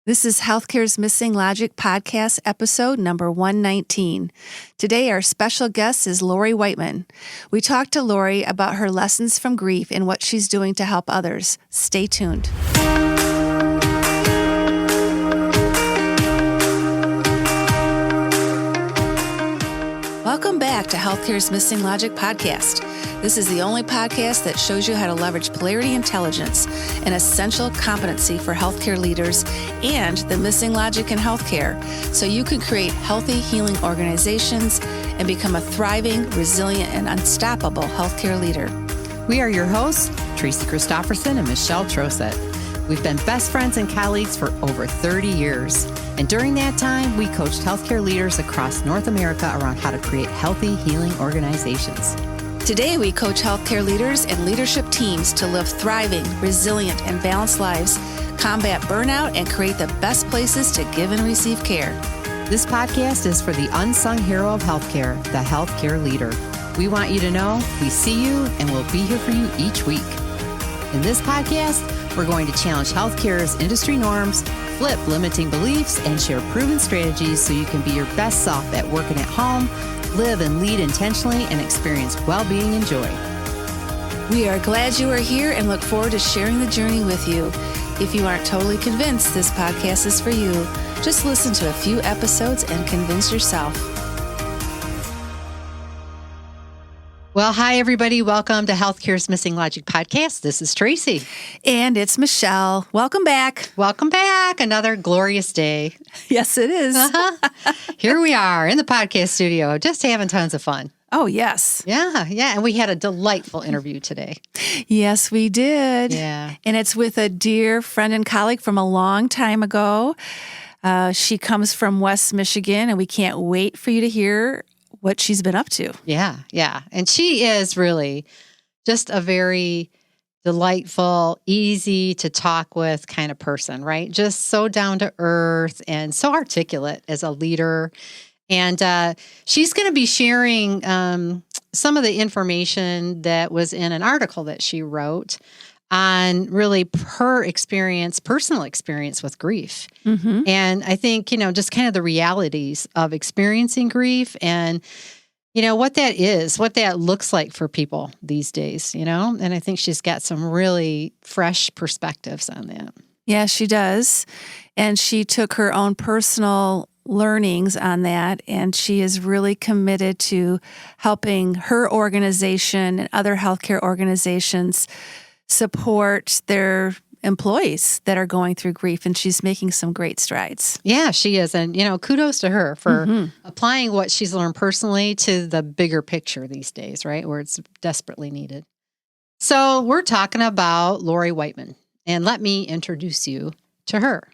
This is Healthcare's Missing Logic podcast, episode number 119. Today, our special guest is Lori Wightman. We talked to Lori about her lessons from grief and what she's doing to help others. Stay tuned. Welcome back to Healthcare's Missing Logic podcast. This is the only podcast that shows you how to leverage polarity intelligence, an essential competency for healthcare leaders, and the missing logic in healthcare, so you can create healthy, healing organizations and become a thriving, resilient, and unstoppable healthcare leader. We are your hosts, Tracy Christofferson and Michelle Trosett. We've been best friends and colleagues for over 30 years. And during that time, we coached healthcare leaders across North America around how to create healthy, healing organizations. Today, we coach healthcare leaders and leadership teams to live thriving, resilient, and balanced lives, combat burnout, and create the best places to give and receive care. This podcast is for the unsung hero of healthcare, the healthcare leader. We want you to know we see you and we'll be here for you each week. In this podcast, we're going to challenge healthcare's industry norms, flip limiting beliefs, and share proven strategies so you can be your best self at work and at home, live and lead intentionally, and experience well-being and joy. We are glad you are here and look forward to sharing the journey with you. If you aren't totally convinced this podcast is for you, just listen to a few episodes and convince yourself. Well, hi, everybody. Welcome to Healthcare's Missing Logic podcast. This is Tracy. And it's Michelle. Welcome back. Welcome back. Another glorious day. Yes, it is. Here we are in the podcast studio, just having tons of fun. Oh, yes. Yeah. And we had a delightful interview today. Yes, we did. Yeah. And it's with a dear friend and colleague from a long time ago. She comes from West Michigan, and we can't wait for you to hear what she's been up to. Yeah. And she is really just a very delightful, easy to talk with kind of person, right? Just so down to earth and so articulate as a leader. And she's going to be sharing some of the information that was in an article that she wrote on really her experience, personal experience with grief. Mm-hmm. And I think, just kind of the realities of experiencing grief and, what that is, what that looks like for people these days, and I think she's got some really fresh perspectives on that. Yeah, she does. And she took her own personal learnings on that, and she is really committed to helping her organization and other healthcare organizations support their employees that are going through grief, and she's making some great strides. Yeah, she is. And, kudos to her for applying what she's learned personally to the bigger picture these days, right, where it's desperately needed. So we're talking about Lori Wightman, and let me introduce you to her.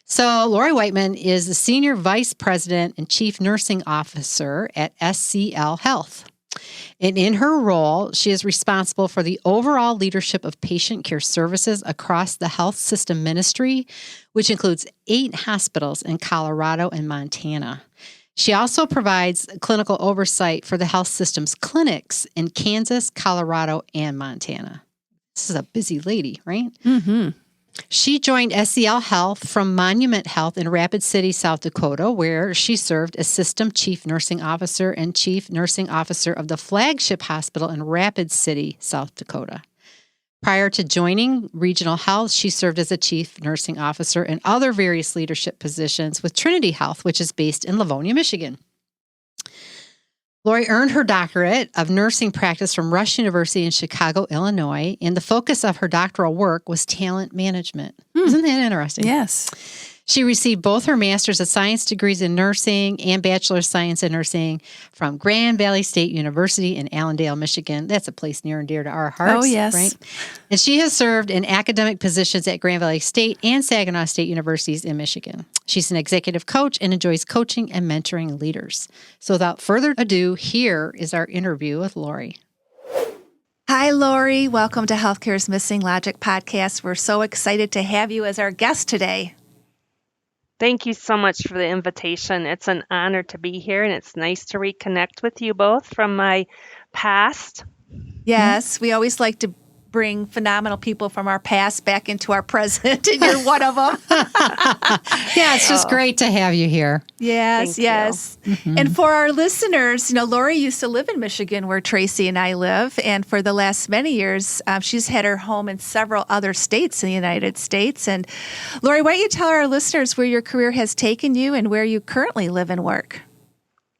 So Lori Wightman is the Senior Vice President and Chief Nursing Officer at SCL Health. And in her role, she is responsible for the overall leadership of patient care services across the health system ministry, which includes 8 hospitals in Colorado and Montana. She also provides clinical oversight for the health system's clinics in Kansas, Colorado, and Montana. This is a busy lady, right? Mm-hmm. She joined SCL Health from Monument Health in Rapid City, South Dakota, where she served as System Chief Nursing Officer and Chief Nursing Officer of the flagship hospital in Rapid City, South Dakota. Prior to joining Regional Health, she served as a Chief Nursing Officer and other various leadership positions with Trinity Health, which is based in Livonia, Michigan. Lori earned her doctorate of nursing practice from Rush University in Chicago, Illinois, and the focus of her doctoral work was talent management. Isn't that interesting? Yes. She received both her Master's of Science degrees in nursing and Bachelor of Science in nursing from Grand Valley State University in Allendale, Michigan. That's a place near and dear to our hearts. Oh, yes. Right? And she has served in academic positions at Grand Valley State and Saginaw State Universities in Michigan. She's an executive coach and enjoys coaching and mentoring leaders. So without further ado, here is our interview with Lori. Hi, Lori. Welcome to Healthcare's Missing Logic podcast. We're so excited to have you as our guest today. Thank you so much for the invitation. It's an honor to be here, and it's nice to reconnect with you both from my past. Yes, we always like to bring phenomenal people from our past back into our present, and you're one of them. Yeah, it's just great to have you here. Yes, Thank yes. you. And for our listeners, Lori used to live in Michigan where Tracy and I live. And for the last many years, she's had her home in several other states in the United States. And Lori, why don't you tell our listeners where your career has taken you and where you currently live and work?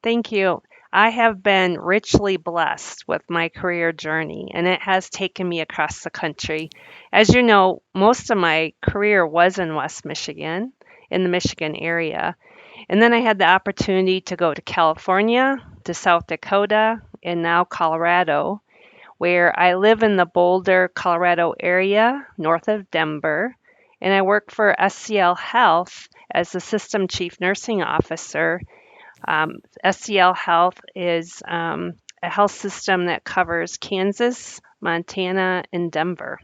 Thank you. I have been richly blessed with my career journey, and it has taken me across the country. As you know, most of my career was in West Michigan, in the Michigan area. And then I had the opportunity to go to California, to South Dakota, and now Colorado, where I live in the Boulder, Colorado area, north of Denver. And I work for SCL Health as the System Chief Nursing Officer. SCL Health is a health system that covers Kansas, Montana, and Denver.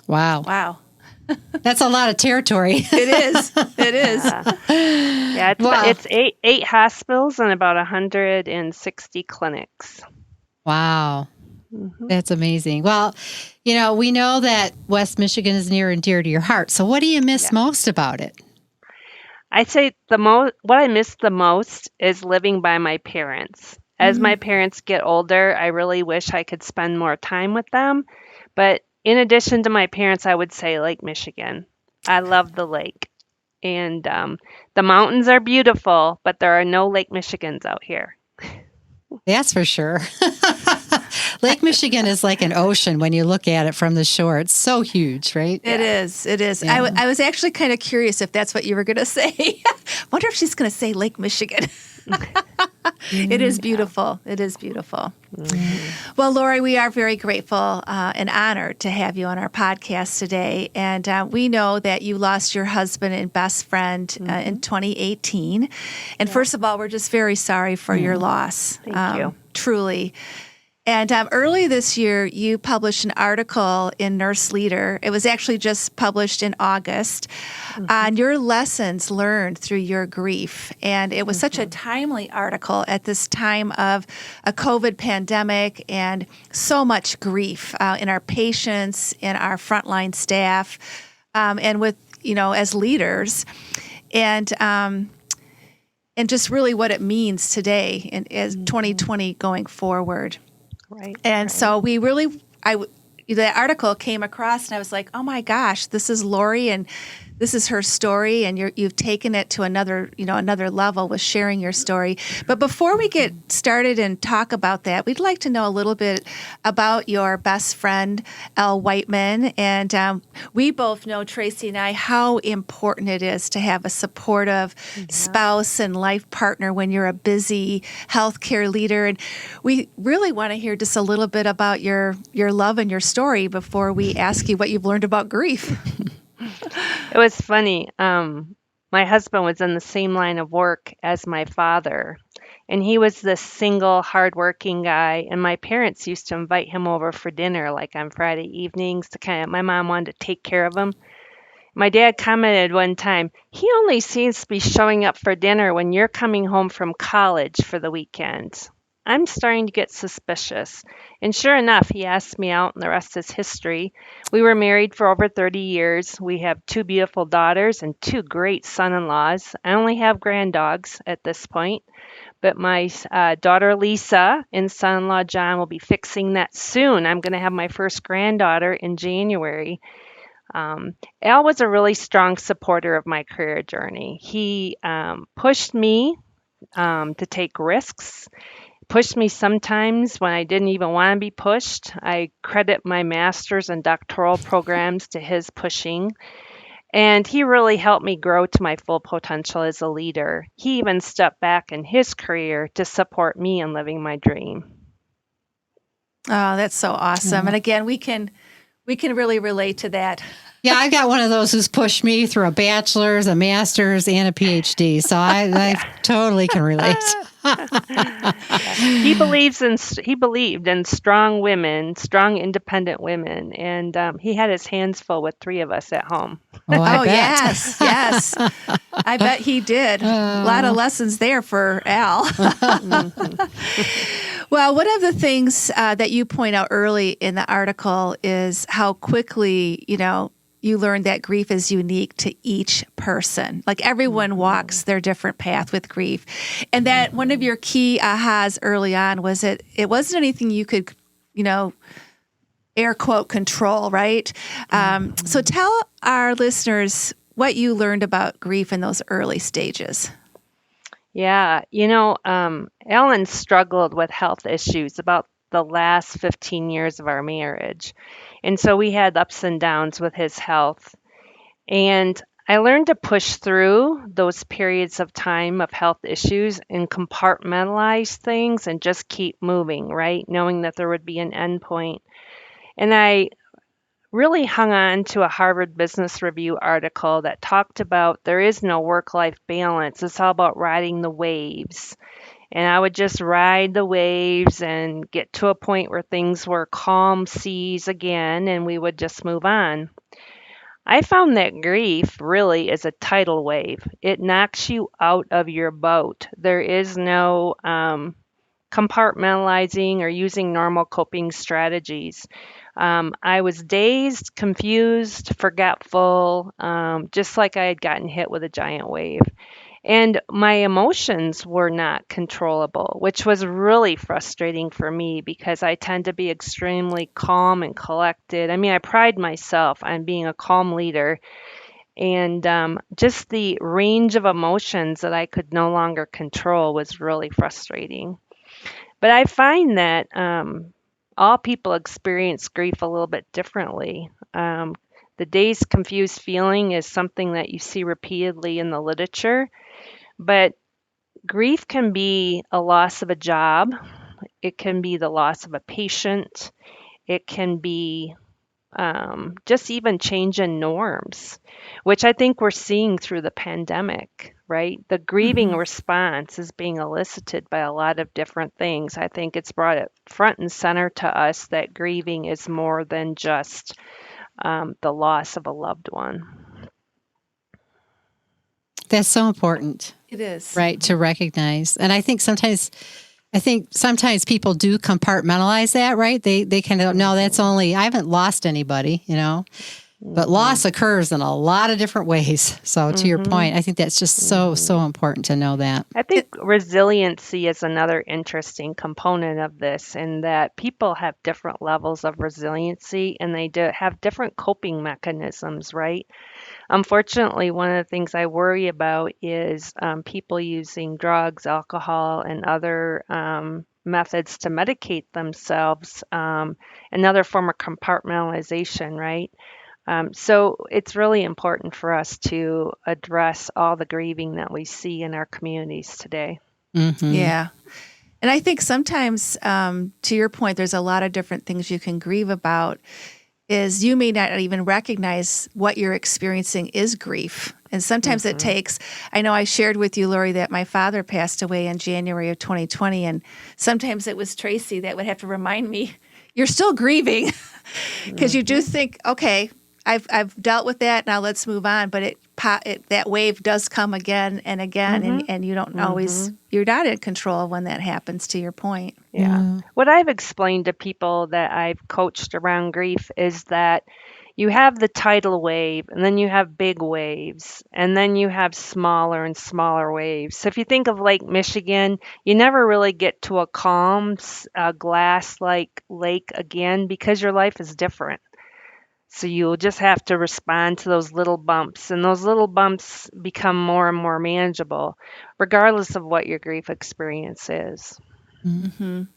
Wow. Wow. That's a lot of territory. It is. It is. Yeah, it's eight hospitals and about 160 clinics. Wow. That's amazing. Well, we know that West Michigan is near and dear to your heart. So what do you miss most about it? I'd say what I miss the most is living by my parents. As my parents get older, I really wish I could spend more time with them. But in addition to my parents, I would say Lake Michigan. I love the lake. And the mountains are beautiful, but there are no Lake Michigans out here. That's for sure. Lake Michigan is like an ocean when you look at it from the shore. It's so huge, right? It is. It is. Yeah. I was actually kind of curious if that's what you were going to say. Wonder if she's going to say Lake Michigan. It is beautiful. It is beautiful. Well, Lori, we are very grateful and honored to have you on our podcast today. And we know that you lost your husband and best friend in 2018. And first of all, we're just very sorry for your loss. Thank you. Truly. And early this year, you published an article in Nurse Leader. It was actually just published in August on your lessons learned through your grief. And it was such a timely article at this time of a COVID pandemic and so much grief in our patients, in our frontline staff, and with, as leaders. And just really what it means today and as 2020 going forward. Right. And so we really, the article came across and I was like, oh my gosh, this is Lori and this is her story, and you've taken it to another level with sharing your story. But before we get started and talk about that, we'd like to know a little bit about your best friend, Elle Wightman. And we both know, Tracy and I, how important it is to have a supportive spouse and life partner when you're a busy healthcare leader. And we really want to hear just a little bit about your love and your story before we ask you what you've learned about grief. It was funny. My husband was in the same line of work as my father, and he was this single, hardworking guy. And my parents used to invite him over for dinner, like on Friday evenings. My mom wanted to take care of him. My dad commented one time, he only seems to be showing up for dinner when you're coming home from college for the weekend. I'm starting to get suspicious. And sure enough, he asked me out, and the rest is history. We were married for over 30 years. We have 2 beautiful daughters and 2 great son-in-laws. I only have granddogs at this point, but my daughter Lisa and son-in-law John will be fixing that soon. I'm going to have my first granddaughter in January. Al was a really strong supporter of my career journey. He pushed me to take risks. Pushed me sometimes when I didn't even want to be pushed. I credit my master's and doctoral programs to his pushing. And he really helped me grow to my full potential as a leader. He even stepped back in his career to support me in living my dream. Oh, that's so awesome. And again, we can really relate to that. Yeah, I've got one of those who's pushed me through a bachelor's, a master's, and a PhD. So I totally can relate. He believed in strong women, strong independent women, and he had his hands full with 3 of us at home. Oh, I bet. Yes. I bet he did. A lot of lessons there for Al. Well, one of the things that you point out early in the article is how quickly, you learn that grief is unique to each person. Like everyone walks their different path with grief. And that one of your key ahas early on was it wasn't anything you could, air quote, control, right? So tell our listeners what you learned about grief in those early stages. Yeah, Alan struggled with health issues about the last 15 years of our marriage. And so we had ups and downs with his health. And I learned to push through those periods of time of health issues and compartmentalize things and just keep moving, right? Knowing that there would be an end point. And I really hung on to a Harvard Business Review article that talked about there is no work-life balance. It's all about riding the waves. And I would just ride the waves and get to a point where things were calm seas again, and we would just move on. I found that grief really is a tidal wave. It knocks you out of your boat. There is no compartmentalizing or using normal coping strategies. I was dazed, confused, forgetful, just like I had gotten hit with a giant wave. And my emotions were not controllable, which was really frustrating for me because I tend to be extremely calm and collected. I mean, I pride myself on being a calm leader, and just the range of emotions that I could no longer control was really frustrating. But I find that all people experience grief a little bit differently. The dazed, confused feeling is something that you see repeatedly in the literature. But grief can be a loss of a job. It can be the loss of a patient. It can be just even change in norms, which I think we're seeing through the pandemic, right? The grieving response is being elicited by a lot of different things. I think it's brought it front and center to us that grieving is more than just the loss of a loved one. That's so important. It is. Right, to recognize. And I think sometimes people do compartmentalize that, right? They kind of, no, that's only, I haven't lost anybody, but loss occurs in a lot of different ways. So to your point, I think that's just so important to know that. I think resiliency is another interesting component of this, in that people have different levels of resiliency and they have different coping mechanisms, right? Unfortunately, one of the things I worry about is people using drugs, alcohol, and other methods to medicate themselves, another form of compartmentalization, right? So it's really important for us to address all the grieving that we see in our communities today. Mm-hmm. Yeah. And I think sometimes, to your point, there's a lot of different things you can grieve about. Is you may not even recognize what you're experiencing is grief. And sometimes it takes, I know I shared with you, Lori, that my father passed away in January of 2020. And sometimes it was Tracy that would have to remind me, you're still grieving. Because you do think, okay, I've dealt with that, now let's move on. But that wave does come again and again, and you don't always, you're not in control of when that happens, to your point. Yeah. What I've explained to people that I've coached around grief is that you have the tidal wave, and then you have big waves, and then you have smaller and smaller waves. So if you think of Lake Michigan, you never really get to a calm, glass-like lake again because your life is different. So you'll just have to respond to those little bumps, and those little bumps become more and more manageable, regardless of what your grief experience is.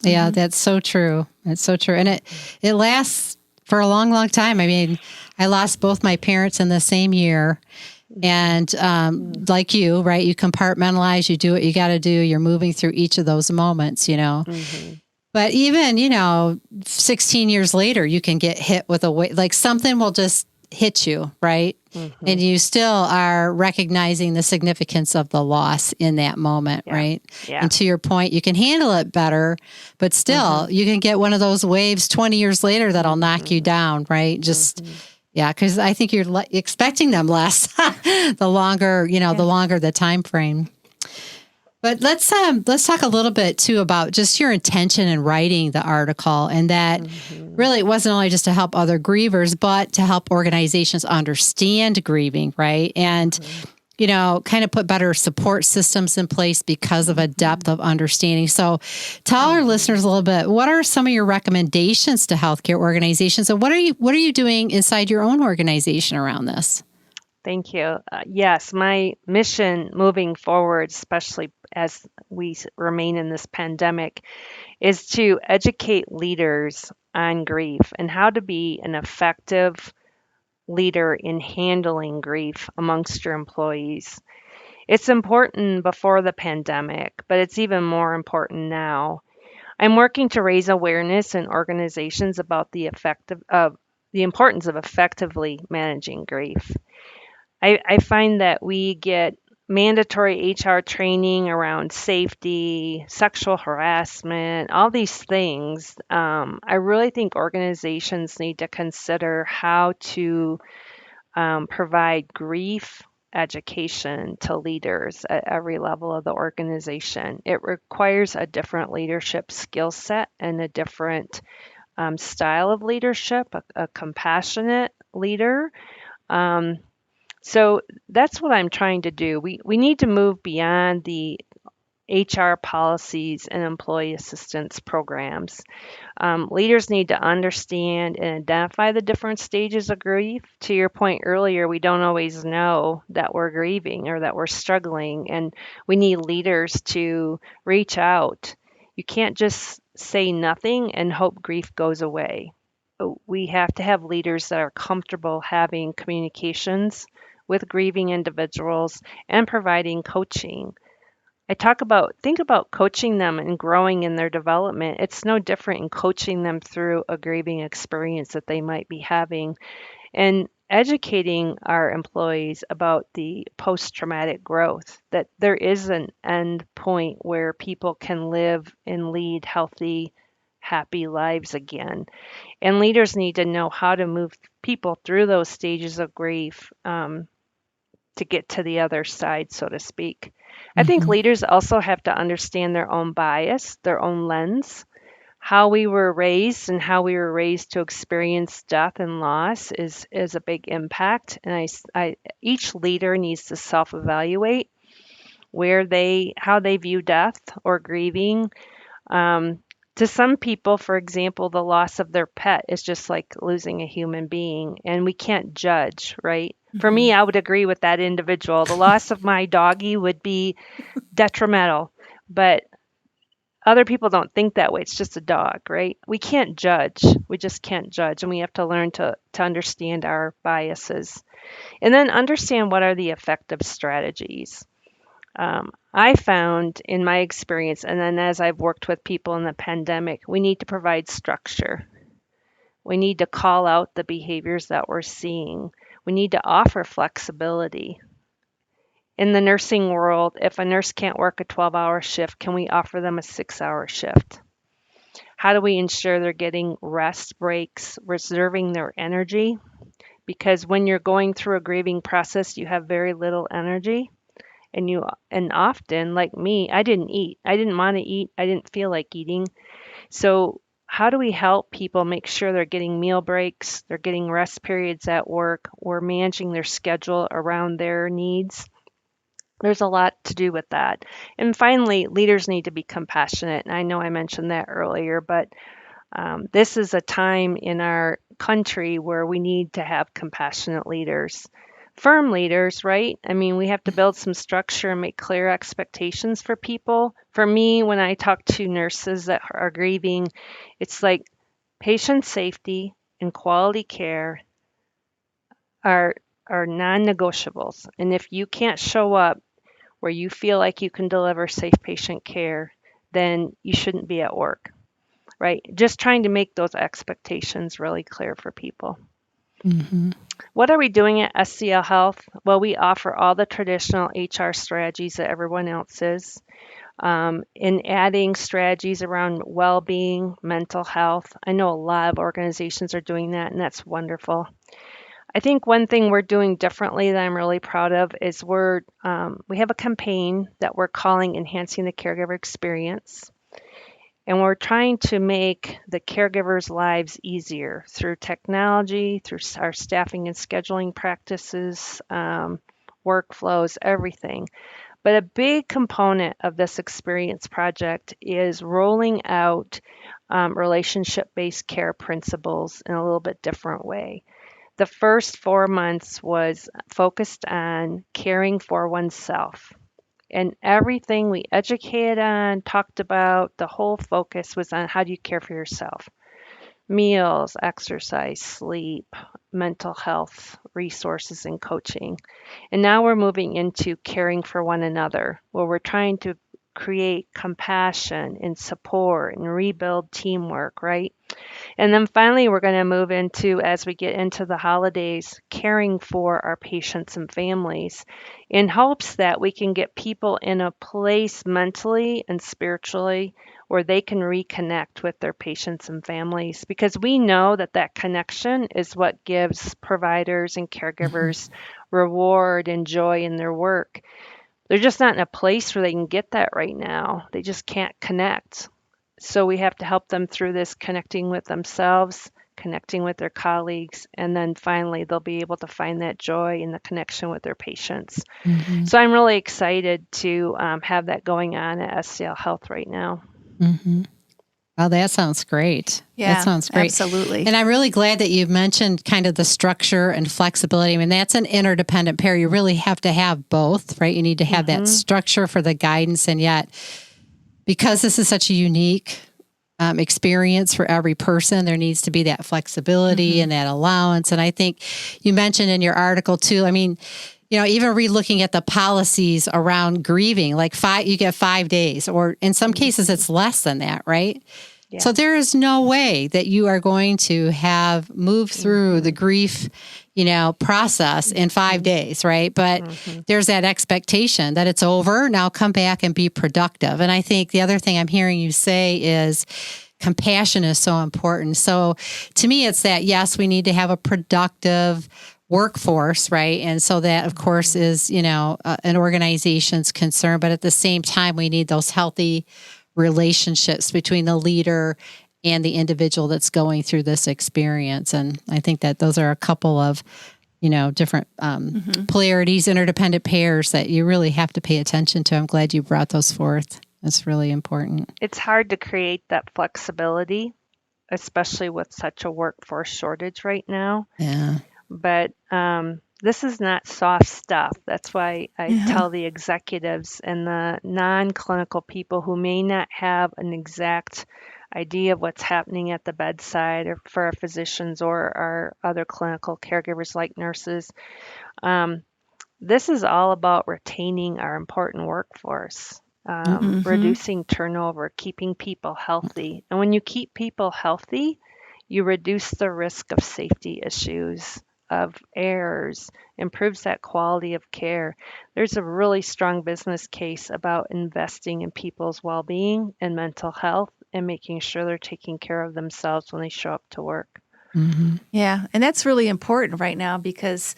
Yeah, that's so true. That's so true. And it lasts for a long, long time. I mean, I lost both my parents in the same year. And like you, right, you compartmentalize, you do what you got to do. You're moving through each of those moments, But even, 16 years later, you can get hit with a wave. Like something will just hit you, right? And you still are recognizing the significance of the loss in that moment, right? Yeah. And to your point, you can handle it better, but still you can get one of those waves 20 years later that'll knock you down, right? Just, because I think you're expecting them less the longer, the longer the time frame. But let's talk a little bit too about just your intention in writing the article, and that really it wasn't only just to help other grievers, but to help organizations understand grieving, right? And kind of put better support systems in place because of a depth of understanding. So tell our listeners a little bit, what are some of your recommendations to healthcare organizations, and what are you doing inside your own organization around this? Thank you. Yes, my mission moving forward, especially as we remain in this pandemic, is to educate leaders on grief and how to be an effective leader in handling grief amongst your employees. It's important before the pandemic, but it's even more important now. I'm working to raise awareness in organizations about the importance of effectively managing grief. I find that we get mandatory HR training around safety, sexual harassment, all these things. I really think organizations need to consider how to provide grief education to leaders at every level of the organization. It requires a different leadership skill set and a different style of leadership, a compassionate leader. Um, so that's what I'm trying to do. We need to move beyond the HR policies and employee assistance programs. Leaders need to understand and identify the different stages of grief. To your point earlier, we don't always know that we're grieving or that we're struggling, and we need leaders to reach out. You can't just say nothing and hope grief goes away. We have to have leaders that are comfortable having communications with grieving individuals and providing coaching. Think about coaching them and growing in their development. It's no different in coaching them through a grieving experience that they might be having, and educating our employees about the post-traumatic growth, that there is an end point where people can live and lead healthy, happy lives again. And leaders need to know how to move people through those stages of grief, to get to the other side, so to speak. I think leaders also have to understand their own bias, their own lens. How we were raised and how we were raised to experience death and loss is a big impact. And each leader needs to self-evaluate how they view death or grieving. To some people, for example, the loss of their pet is just like losing a human being, and we can't judge, right? For me, I would agree with that individual. The loss of my doggie would be detrimental, but other people don't think that way. It's just a dog, right? We can't judge. We just can't judge, and we have to learn to understand our biases and then understand what are the effective strategies. I found in my experience, and then as I've worked with people in the pandemic, we need to provide structure. We need to call out the behaviors that we're seeing. We need to offer flexibility. In the nursing world, if a nurse can't work a 12-hour shift, can we offer them a 6-hour shift? How do we ensure they're getting rest breaks, reserving their energy? Because when you're going through a grieving process, you have very little energy. And often, like me, I didn't eat. I didn't want to eat. I didn't feel like eating. So how do we help people make sure they're getting meal breaks, they're getting rest periods at work, we're managing their schedule around their needs? There's a lot to do with that. And finally, leaders need to be compassionate. And I know I mentioned that earlier, but this is a time in our country where we need to have compassionate leaders. Firm leaders, right? I mean, we have to build some structure and make clear expectations for people. For me, when I talk to nurses that are grieving, it's like patient safety and quality care are non-negotiables. And if you can't show up where you feel like you can deliver safe patient care, then you shouldn't be at work, right? Just trying to make those expectations really clear for people. What are we doing at SCL Health? Well, we offer all the traditional HR strategies that everyone else is, in adding strategies around well-being, mental health. I know a lot of organizations are doing that, and that's wonderful. I think one thing we're doing differently that I'm really proud of is we have a campaign that we're calling Enhancing the Caregiver Experience. And we're trying to make the caregivers' lives easier through technology, through our staffing and scheduling practices, workflows, everything. But a big component of this experience project is rolling out relationship-based care principles in a little bit different way. The first 4 months was focused on caring for oneself. And everything we educated on, talked about, the whole focus was on how do you care for yourself? Meals, exercise, sleep, mental health, resources, and coaching. And now we're moving into caring for one another, where we're trying to create compassion and support and rebuild teamwork, right? And then finally, we're going to move into, as we get into the holidays, caring for our patients and families in hopes that we can get people in a place mentally and spiritually where they can reconnect with their patients and families. Because we know that that connection is what gives providers and caregivers reward and joy in their work. They're just not in a place where they can get that right now. They just can't connect. So we have to help them through this connecting with themselves, connecting with their colleagues, and then finally they'll be able to find that joy in the connection with their patients. Mm-hmm. So I'm really excited to have that going on at SCL Health right now. Mm-hmm. Oh, that sounds great. Yeah, that sounds great. Absolutely. And I'm really glad that you've mentioned kind of the structure and flexibility. I mean, that's an interdependent pair. You really have to have both, right? You need to have that structure for the guidance. And yet, because this is such a unique experience for every person, there needs to be that flexibility and that allowance. And I think you mentioned in your article too, I mean, even re-looking at the policies around grieving, like you get 5 days, or in some cases it's less than that, right? Yeah. So there is no way that you are going to have moved through the grief, process in 5 days, right? But there's that expectation that it's over. Now come back and be productive. And I think the other thing I'm hearing you say is compassion is so important. So to me, it's that, yes, we need to have a productive workforce, right? And so that, of course, is, an organization's concern. But at the same time, we need those healthy relationships between the leader and the individual that's going through this experience. And I think that those are a couple of, different polarities, interdependent pairs that you really have to pay attention to. I'm glad you brought those forth. That's really important. It's hard to create that flexibility, especially with such a workforce shortage right now. Yeah. But this is not soft stuff. That's why I tell the executives and the non-clinical people who may not have an exact idea of what's happening at the bedside, or for our physicians or our other clinical caregivers like nurses. This is all about retaining our important workforce, reducing turnover, keeping people healthy. And when you keep people healthy, you reduce the risk of safety issues, of errors, improves that quality of care. There's a really strong business case about investing in people's well-being and mental health and making sure they're taking care of themselves when they show up to work. Yeah, and that's really important right now because,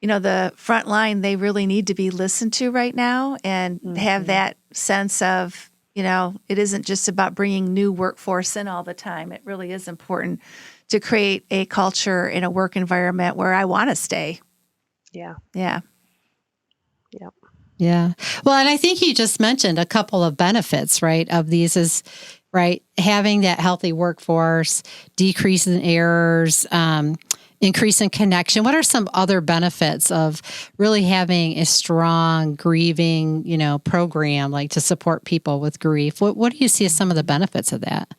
the front line, they really need to be listened to right now and have that sense of, it isn't just about bringing new workforce in all the time. It really is important to create a culture in a work environment where I want to stay. Yeah. Yeah. Yep. Yeah. Well, and I think you just mentioned a couple of benefits, right, of these is, right, having that healthy workforce, decrease in errors, increase in connection. What are some other benefits of really having a strong grieving, program, like to support people with grief? What do you see as some of the benefits of that?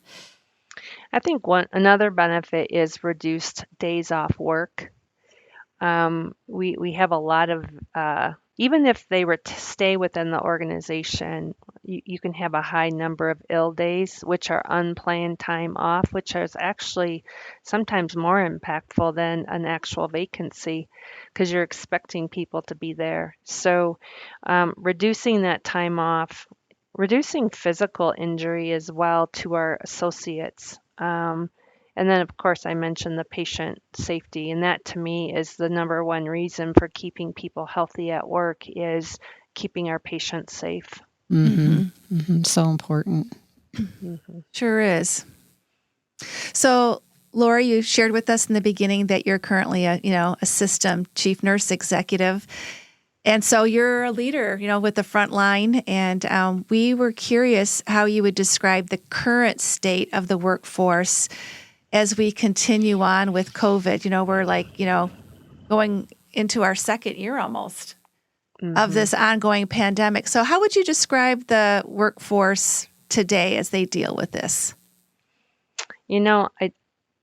I think another benefit is reduced days off work. We have a lot of, even if they were to stay within the organization, you can have a high number of ill days, which are unplanned time off, which is actually sometimes more impactful than an actual vacancy because you're expecting people to be there. So reducing that time off, reducing physical injury as well to our associates. And then, of course, I mentioned the patient safety, and that to me is the number one reason for keeping people healthy at work is keeping our patients safe. So important. Sure is. So, Lori, you shared with us in the beginning that you're currently a system chief nurse executive. And so you're a leader, with the front line. And we were curious how you would describe the current state of the workforce as we continue on with COVID. We're going into our second year almost of this ongoing pandemic. So how would you describe the workforce today as they deal with this?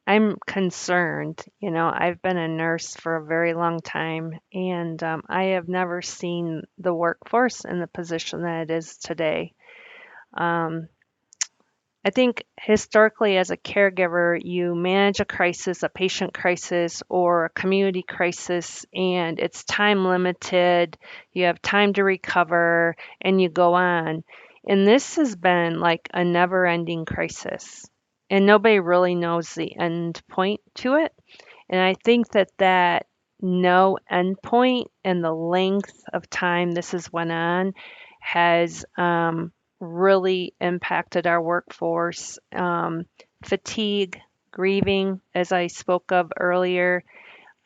I'm concerned. I've been a nurse for a very long time, and I have never seen the workforce in the position that it is today. I think historically, as a caregiver, you manage a crisis, a patient crisis, or a community crisis, and it's time limited. You have time to recover, and you go on. And this has been like a never ending crisis, and nobody really knows the end point to it. And I think that no end point and the length of time this has went on has really impacted our workforce. Fatigue, grieving, as I spoke of earlier.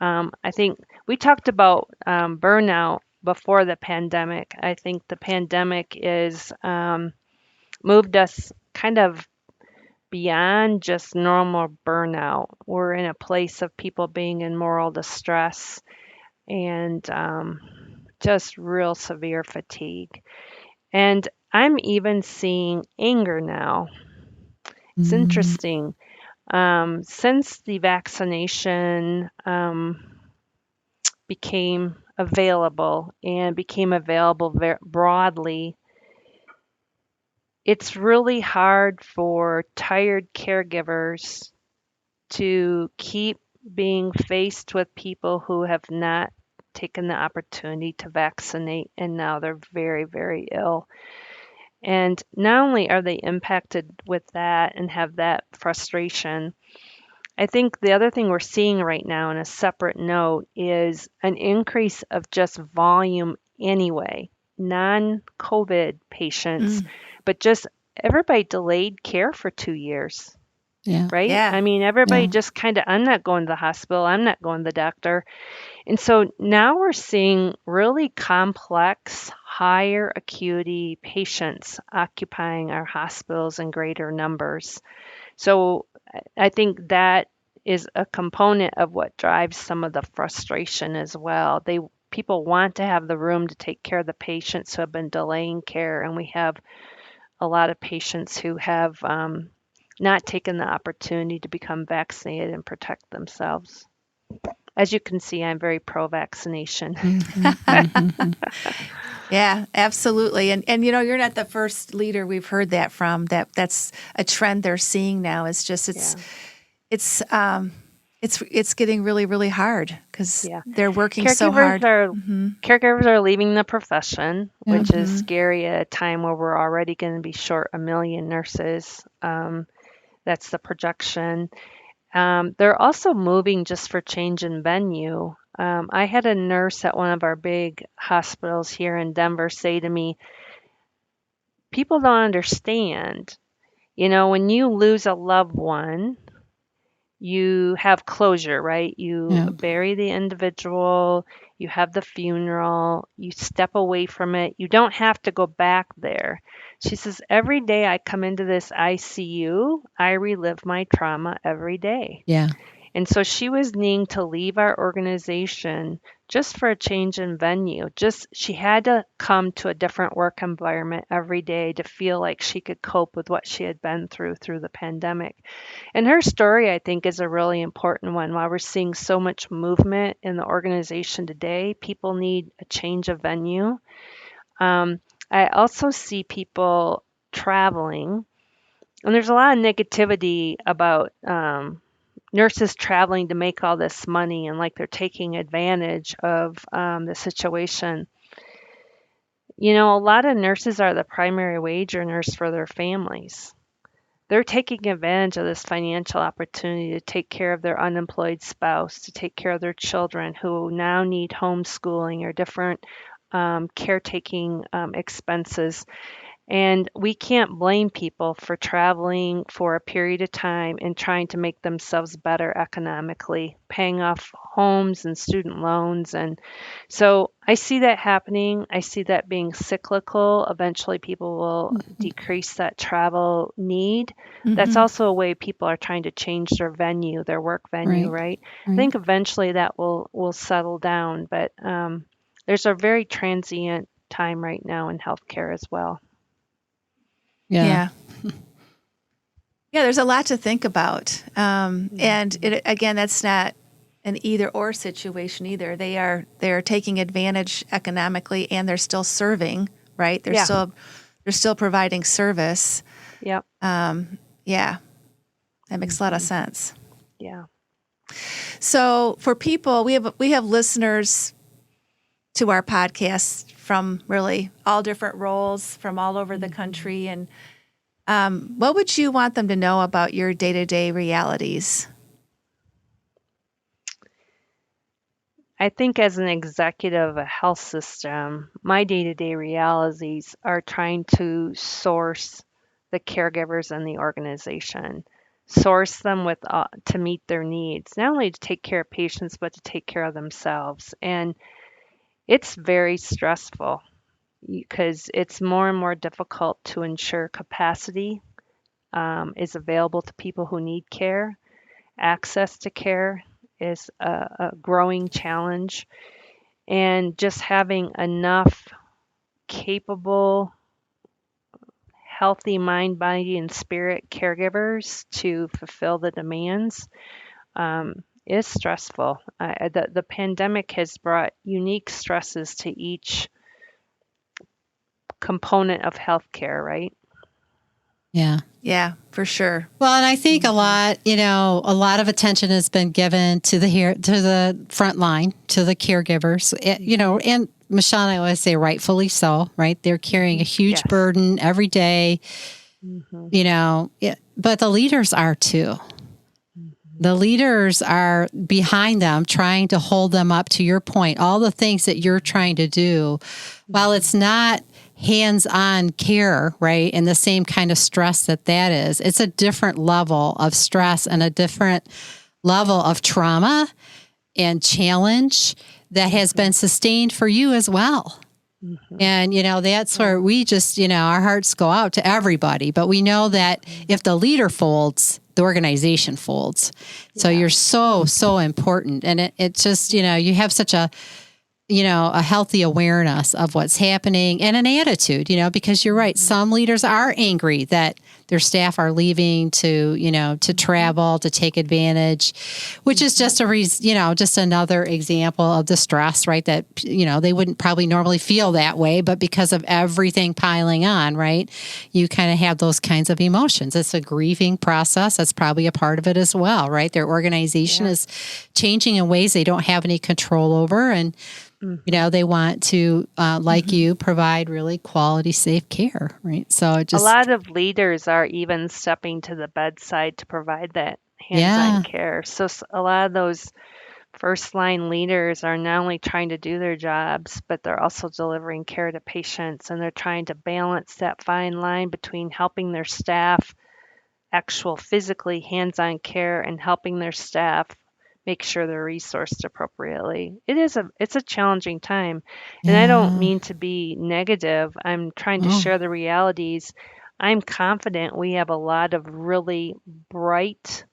I think we talked about burnout before the pandemic. I think the pandemic is moved us kind of beyond just normal burnout. We're in a place of people being in moral distress and just real severe fatigue. And I'm even seeing anger now. It's interesting. Since the vaccination became available and became available very broadly, it's really hard for tired caregivers to keep being faced with people who have not taken the opportunity to vaccinate, and now they're very, very ill. And not only are they impacted with that and have that frustration, I think the other thing we're seeing right now, on a separate note, is an increase of just volume anyway, non-COVID patients, but just everybody delayed care for 2 years, Yeah. right? Yeah. I mean, everybody Yeah. just kind of, I'm not going to the hospital, I'm not going to the doctor. And so now we're seeing really complex, higher acuity patients occupying our hospitals in greater numbers. So I think that is a component of what drives some of the frustration as well. People want to have the room to take care of the patients who have been delaying care, and we have a lot of patients who have not taken the opportunity to become vaccinated and protect themselves. As you can see, I'm very pro-vaccination. Yeah, absolutely. And you're not the first leader we've heard that from. That's a trend they're seeing now. It's just it's getting really, really hard because they're working so hard. Caregivers are leaving the profession, which is scary at a time where we're already going to be short 1 million nurses. That's the projection. They're also moving just for change in venue. I had a nurse at one of our big hospitals here in Denver say to me, people don't understand. When you lose a loved one, you have closure, right? You bury the individual, you have the funeral, you step away from it. You don't have to go back there. She says, every day I come into this ICU, I relive my trauma every day. Yeah. And so she was needing to leave our organization just for a change in venue. She had to come to a different work environment every day to feel like she could cope with what she had been through the pandemic. And her story, I think, is a really important one. While we're seeing so much movement in the organization today, people need a change of venue. I also see people traveling, and there's a lot of negativity about nurses traveling to make all this money and like they're taking advantage of the situation. A lot of nurses are the primary wage earners for their families. they're taking advantage of this financial opportunity to take care of their unemployed spouse, to take care of their children who now need homeschooling or different caretaking expenses. And we can't blame people for traveling for a period of time and trying to make themselves better economically, paying off homes and student loans. And so I see that happening. I see that being cyclical. Eventually, people will decrease that travel need. That's also a way people are trying to change their venue, their work venue, right? I think eventually that will settle down. But there's a very transient time right now in healthcare as well. Yeah. Yeah, there's a lot to think about. And again, that's not an either or situation either. They are taking advantage economically and they're still serving, right? They're still providing service. Yep. Yeah. That makes a lot of sense. Yeah. So for people, we have listeners to our podcast from really all different roles from all over the country. And what would you want them to know about your day-to-day realities? I think as an executive of a health system, my day-to-day realities are trying to source the caregivers in the organization, source them with to meet their needs, not only to take care of patients, but to take care of themselves. And it's very stressful because it's more and more difficult to ensure capacity is available to people who need care. Access to care is a growing challenge. And just having enough capable, healthy mind, body, and spirit caregivers to fulfill the demands is stressful. The pandemic has brought unique stresses to each component of healthcare, right? Yeah, for sure. Well, and I think a lot of attention has been given to the front line, to the caregivers, and Michelle and I always say rightfully so, right? They're carrying a huge burden every day, but the leaders are too. The leaders are behind them, trying to hold them up, to your point, all the things that you're trying to do. While it's not hands-on care, right, and the same kind of stress that is, it's a different level of stress and a different level of trauma and challenge that has been sustained for you as well. And, that's where we just, our hearts go out to everybody. But we know that if the leader folds, the organization folds. So you're so important. And it just, you have such a healthy awareness of what's happening and an attitude, because you're right. Some leaders are angry that their staff are leaving to travel, to take advantage, which is just just another example of the stress, right? That, they wouldn't probably normally feel that way, but because of everything piling on, right? You kind of have those kinds of emotions. It's a grieving process. That's probably a part of it as well, right? Their organization is changing in ways they don't have any control over. And, they want to, like you, provide really quality, safe care, right? So a lot of leaders are even stepping to the bedside to provide that hands-on care. So a lot of those first-line leaders are not only trying to do their jobs, but they're also delivering care to patients, and they're trying to balance that fine line between helping their staff, actual physically hands-on care, and helping their staff make sure they're resourced appropriately. It's a challenging time. And I don't mean to be negative. I'm trying to share the realities. I'm confident we have a lot of really bright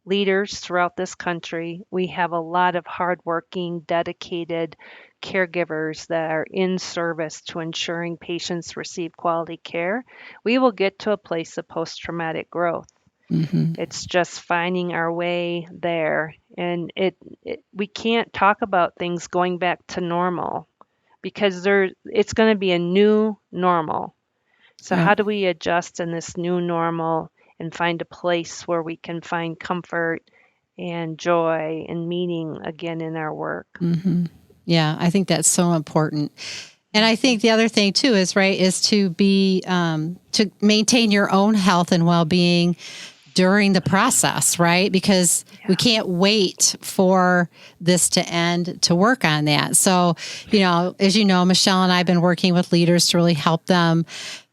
leaders throughout this country. We have a lot of hardworking, dedicated caregivers that are in service to ensuring patients receive quality care. We will get to a place of post-traumatic growth. It's just finding our way there. And we can't talk about things going back to normal because it's going to be a new normal. So how do we adjust in this new normal and find a place where we can find comfort and joy and meaning again in our work? Yeah, I think that's so important. And I think the other thing too is to be to maintain your own health and well-being during the process, right? Because we can't wait for this to end to work on that. So, as you know, Michelle and I have been working with leaders to really help them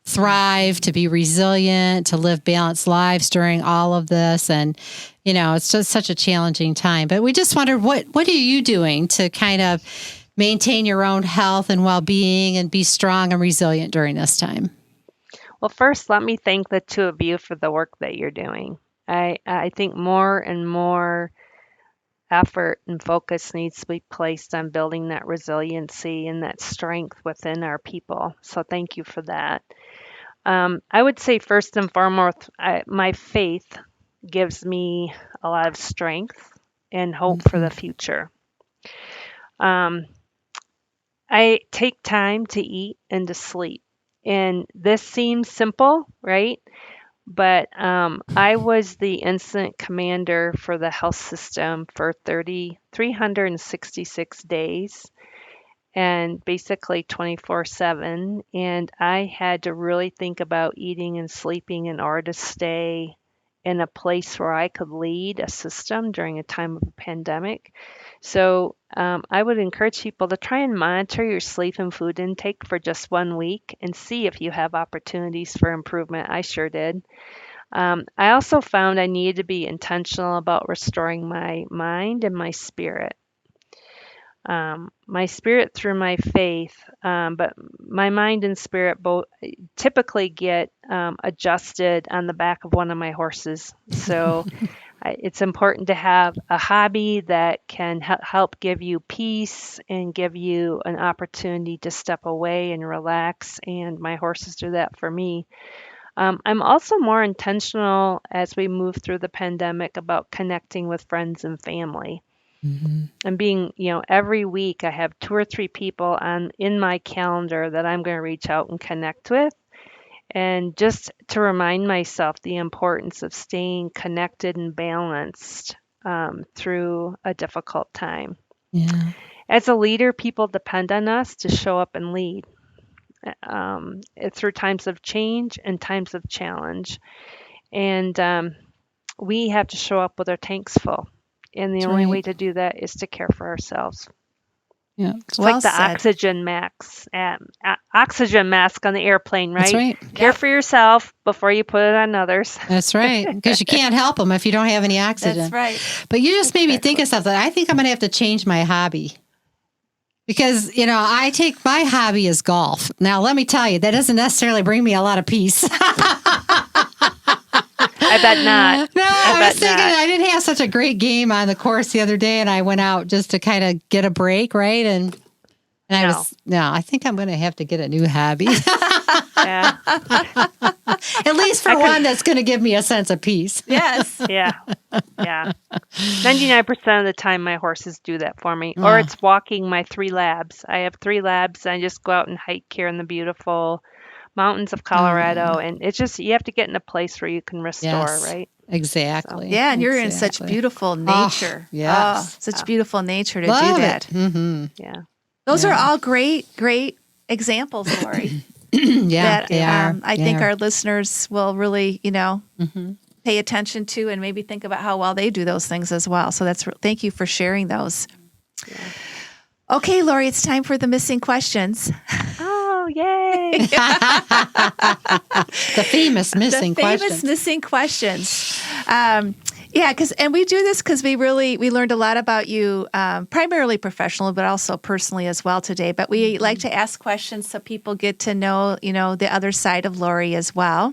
thrive, to be resilient, to live balanced lives during all of this. And, it's just such a challenging time. But we just wondered, what are you doing to kind of maintain your own health and well-being and be strong and resilient during this time? Well, first, let me thank the two of you for the work that you're doing. I think more and more effort and focus needs to be placed on building that resiliency and that strength within our people. So thank you for that. I would say first and foremost, my faith gives me a lot of strength and hope for the future. I take time to eat and to sleep. And this seems simple, right? But I was the incident commander for the health system for 366 days and basically 24/7. And I had to really think about eating and sleeping in order to stay in a place where I could lead a system during a time of a pandemic. So I would encourage people to try and monitor your sleep and food intake for just 1 week and see if you have opportunities for improvement. I sure did. I also found I needed to be intentional about restoring my mind and my spirit. My spirit through my faith, but my mind and spirit both typically get adjusted on the back of one of my horses. So it's important to have a hobby that can help give you peace and give you an opportunity to step away and relax. And my horses do that for me. I'm also more intentional as we move through the pandemic about connecting with friends and family. And being, every week I have 2 or 3 people in my calendar that I'm going to reach out and connect with. And just to remind myself the importance of staying connected and balanced through a difficult time. Yeah. As a leader, people depend on us to show up and lead through times of change and times of challenge. And we have to show up with our tanks full. And the only way to do that is to care for ourselves. Yeah. It's like the oxygen mask on the airplane, right? That's right. Care for yourself before you put it on others. That's right. Because you can't help them if you don't have any oxygen. That's right. But you just made me think of something. I think I'm going to have to change my hobby. Because, my hobby is golf. Now, let me tell you, that doesn't necessarily bring me a lot of peace. I bet not. No, I was thinking I didn't have such a great game on the course the other day, and I went out just to kind of get a break, right? And I think I'm going to have to get a new hobby. Yeah. At least for one that's going to give me a sense of peace. Yes. Yeah. 99% of the time, my horses do that for me. Or it's walking my 3 labs. I have 3 labs, and I just go out and hike here in the beautiful mountains of Colorado. And it's just, you have to get in a place where you can restore, right? Exactly. Yeah, and you're in such beautiful nature. Such beautiful nature to Love do that. Mm-hmm. Yeah. Those are all great examples, Lori. Yeah, they are. I think our listeners will really, pay attention to and maybe think about how well they do those things as well. So thank you for sharing those. Yeah. Okay, Lori, it's time for the missing questions. Oh, yay. The famous missing questions. And we do this because we learned a lot about you, primarily professionally, but also personally as well today. But we like to ask questions so people get to know, the other side of Lori as well.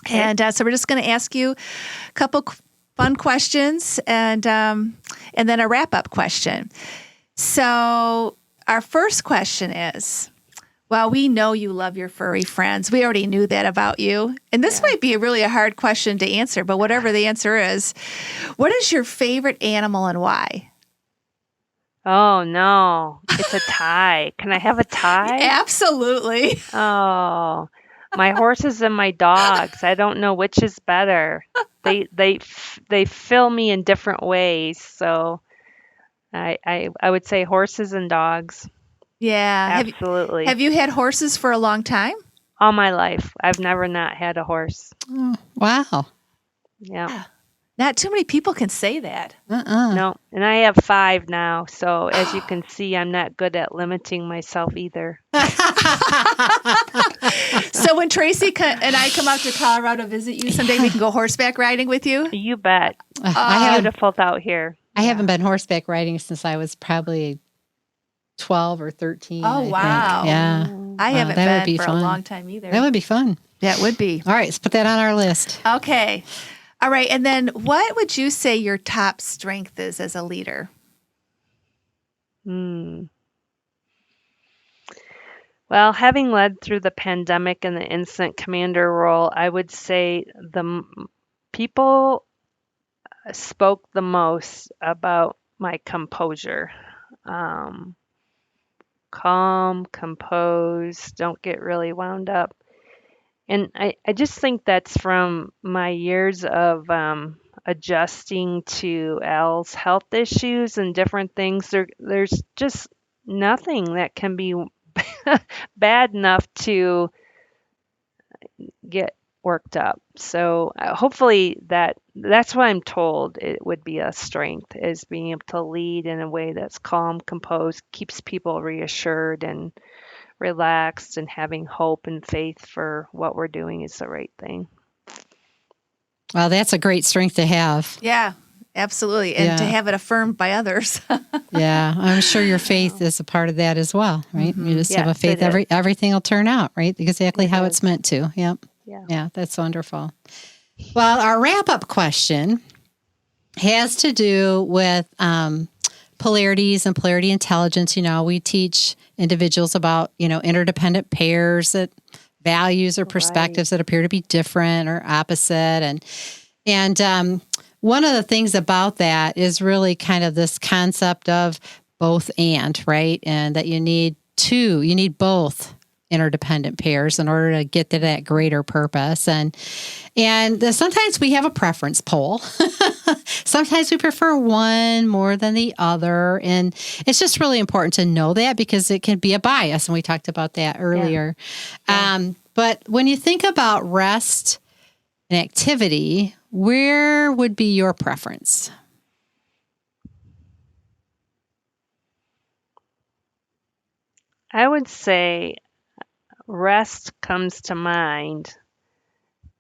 Okay. And so we're just going to ask you a couple fun questions and then a wrap-up question. So our first question is, well, we know you love your furry friends. We already knew that about you. And this might be a hard question to answer, but whatever the answer is, what is your favorite animal and why? Oh, no. It's a tie. Can I have a tie? Absolutely. Oh, my horses and my dogs. I don't know which is better. They fill me in different ways. So I would say horses and dogs. Yeah. Absolutely. Have you had horses for a long time? All my life. I've never not had a horse. Oh, wow. Yeah. Not too many people can say that. No. And I have 5 now. So as you can see, I'm not good at limiting myself either. So when Tracy and I come out to Colorado to visit you someday, we can go horseback riding with you? You bet. I Beautiful out here. haven't been horseback riding since I was probably 12 or 13. Oh, I think. wow. Yeah. I haven't that would been be for fun. a long time either. That would be fun. That would be. All right, let's put that on our list. Okay. All right. And then what would you say your top strength is as a leader? Well, having led through the pandemic and the incident commander role, I would say people spoke the most about my composure. Calm, composed, don't get really wound up. And I just think that's from my years of adjusting to Al's health issues and different things. There's just nothing that can be bad enough to get worked up. So hopefully that's what I'm told it would be a strength, is being able to lead in a way that's calm, composed, keeps people reassured and relaxed, and having hope and faith for what we're doing is the right thing. Well, that's a great strength to have. Yeah, absolutely. And to Yeah. have it affirmed by others. Yeah, I'm sure your faith is a part of that as well, right? You just have a Yes, faith it is. everything will turn out, right? Exactly how it's is. meant to. Yep. Yeah. Yeah, that's wonderful. Well, our wrap-up question has to do with polarities and polarity intelligence. You know, we teach individuals about, interdependent pairs, that values or perspectives that appear to be different or opposite. And one of the things about that is really kind of this concept of both and, right? And that you need both interdependent pairs in order to get to that greater purpose. And sometimes we have a preference poll. Sometimes we prefer one more than the other. And it's just really important to know that, because it can be a bias. And we talked about that earlier. Yeah. But when you think about rest and activity, where would be your preference? I would say rest comes to mind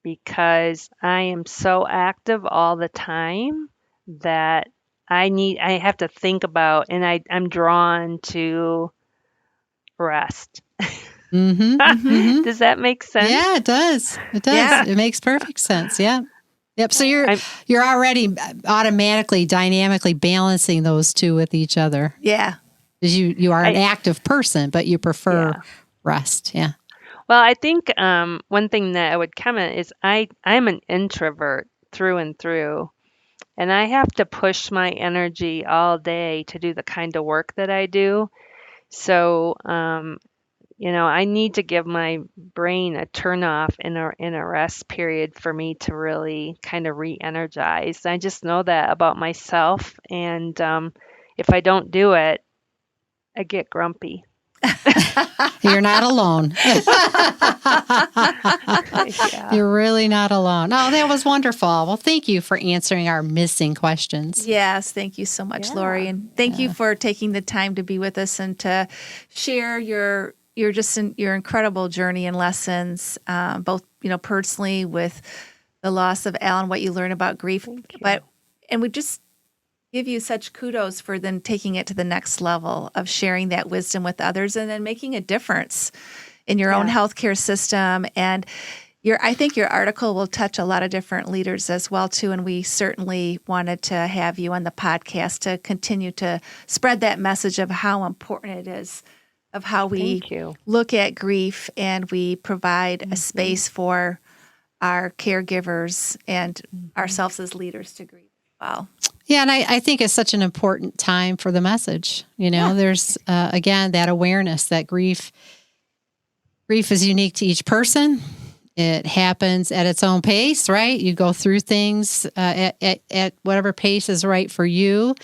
because I am so active all the time that I have to think about, and I'm drawn to rest. Does that make sense? Yeah, it does. It does. Yeah. It makes perfect sense. Yeah. Yep. So you're already automatically, dynamically balancing those two with each other. Yeah. Because you are an active person, but you prefer rest. Yeah. Well, I think one thing that I would comment is I'm an introvert through and through, and I have to push my energy all day to do the kind of work that I do. So, I need to give my brain a turn off in a rest period for me to really kind of re-energize. I just know that about myself, and if I don't do it, I get grumpy. You're not alone. You're really not alone. Oh, that was wonderful. Well, thank you for answering our missing questions. Yes, thank you so much, Lori, and thank you for taking the time to be with us and to share your incredible journey and lessons, both personally with the loss of Al and what you learn about grief, and we just give you such kudos for then taking it to the next level of sharing that wisdom with others and then making a difference in your own healthcare system. And I think your article will touch a lot of different leaders as well, too. And we certainly wanted to have you on the podcast to continue to spread that message of how important it is, of how we look at grief and we provide a space for our caregivers and ourselves as leaders to grieve as well. Yeah, and I think it's such an important time for the message. There's, again, that awareness that grief is unique to each person. It happens at its own pace, right? You go through things at whatever pace is right for you,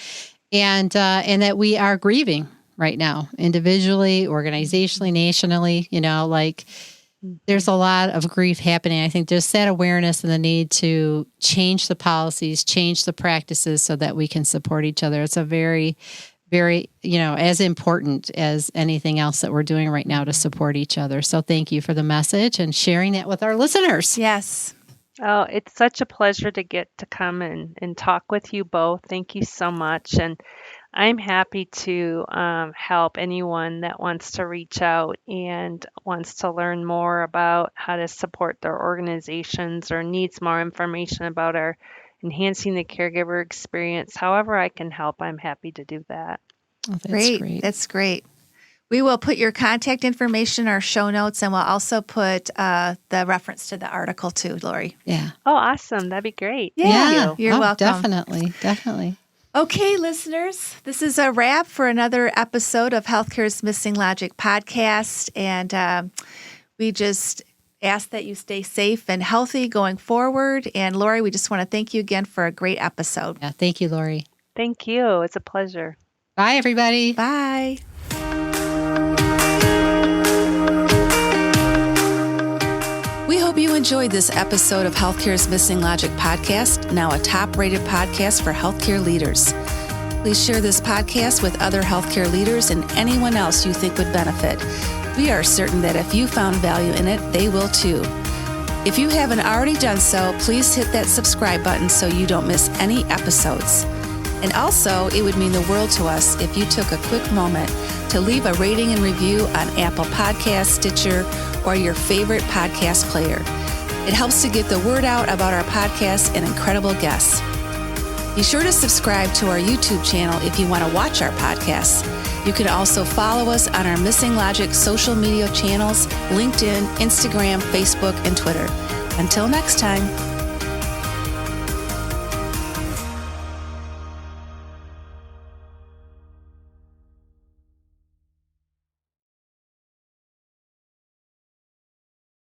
and that we are grieving, right now, individually, organizationally, nationally, there's a lot of grief happening. I think just that awareness and the need to change the policies, change the practices so that we can support each other. It's a very, very, as important as anything else that we're doing right now to support each other. So thank you for the message and sharing that with our listeners. Yes. Oh, it's such a pleasure to get to come and talk with you both. Thank you so much. And I'm happy to help anyone that wants to reach out and wants to learn more about how to support their organizations or needs more information about our enhancing the caregiver experience. However I can help, I'm happy to do that. Oh, that's great. That's great. We will put your contact information in our show notes, and we'll also put the reference to the article too, Lori. Yeah. Oh, awesome. That'd be great. Yeah. You're welcome. Definitely. Okay, listeners, this is a wrap for another episode of Healthcare's Missing Logic podcast. And we just ask that you stay safe and healthy going forward. And Lori, we just want to thank you again for a great episode. Yeah, thank you, Lori. Thank you. It's a pleasure. Bye, everybody. Bye. We hope you enjoyed this episode of Healthcare's Missing Logic podcast, now a top-rated podcast for healthcare leaders. Please share this podcast with other healthcare leaders and anyone else you think would benefit. We are certain that if you found value in it, they will too. If you haven't already done so, please hit that subscribe button so you don't miss any episodes. And also, it would mean the world to us if you took a quick moment to leave a rating and review on Apple Podcasts, Stitcher, or your favorite podcast player. It helps to get the word out about our podcast and incredible guests. Be sure to subscribe to our YouTube channel if you want to watch our podcasts. You can also follow us on our Missing Logic social media channels, LinkedIn, Instagram, Facebook, and Twitter. Until next time.